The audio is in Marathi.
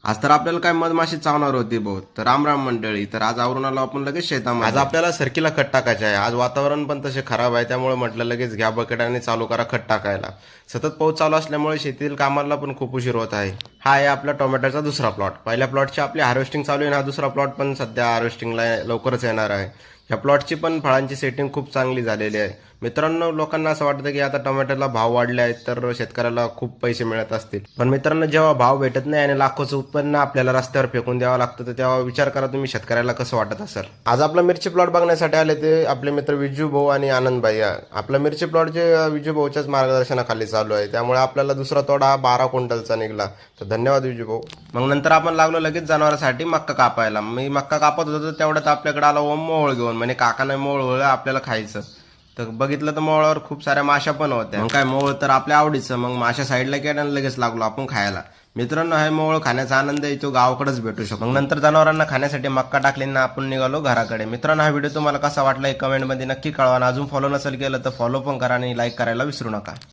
आज तर आपल्याला काय मधमाशी चावणार होती बहुत. तर राम राम मंडळी. तर आज आवरून आलो आपण लगेच शेतामध्ये. आज आपल्याला सरकीला खत टाकायचे आहे. आज वातावरण पण तसे खराब आहे, त्यामुळे म्हटलं लगेच घ्या बकेट आणि चालू करा खत टाकायला. सतत पाऊस चालू असल्यामुळे शेतीतील कामाला पण खूप उशीर होत आहे. हा आहे आपला टोमॅटोचा दुसरा प्लॉट. पहिल्या प्लॉटची आपली हार्वेस्टिंग चालू आहे, हा दुसरा प्लॉट पण सध्या हार्वेस्टिंगला लवकरच येणार आहे. या प्लॉटची पण फळांची सेटिंग खूप चांगली झालेली आहे. मित्रांनो, लोकांना असं वाटतं की आता टोमॅटोला भाव वाढले आहेत तर शेतकऱ्याला खूप पैसे मिळत असतील. पण मित्रांनो, जेव्हा भाव भेटत नाही आणि लाखोचं उत्पन्न आपल्याला रस्त्यावर फेकून द्यावं लागतं, तर तेव्हा विचार करा तुम्ही शेतकऱ्याला कसं वाटत असेल. आज आपला मिरची प्लॉट बघण्यासाठी आले ते आपले मित्र विजू भाऊ आणि आनंद भाई. आपला मिरची प्लॉट जे विजू भाऊच्याच मार्गदर्शनाखाली चालू आहे, त्यामुळे आपल्याला दुसरा तोडा 12 क्विंटलचा निघला. तर धन्यवाद विजू भाऊ. मग नंतर आपण लागलो लगेच जनावरांसाठी मक्का कापायला. मी मक्का कापत होतो तेवढ्यात आपल्याकडे आला मोळ घेऊन. म्हणजे काकाने मोळ वळ आपल्याला खायचं. तर बघितलं तर मोळावर खूप साऱ्या माशा पण होत्या. मग काय, मोळ तर आपल्या आवडीचं. मग माशा साईडला केल्या लगेच लागलो आपण खायला. मित्रांनो, हे मोळ खाण्याचा आनंद तो गावाकडेच भेटू शकतो. मग नंतर जनावरांना खाण्यासाठी मक्का टाकली ना आपण निघालो घराकडे. मित्रांनो, हा व्हिडिओ तुम्हाला कसा वाटला कमेंटमध्ये नक्की कळवा. अजून फॉलो नसेल केलं तर फॉलो पण करा आणि लाईक करायला विसरू नका.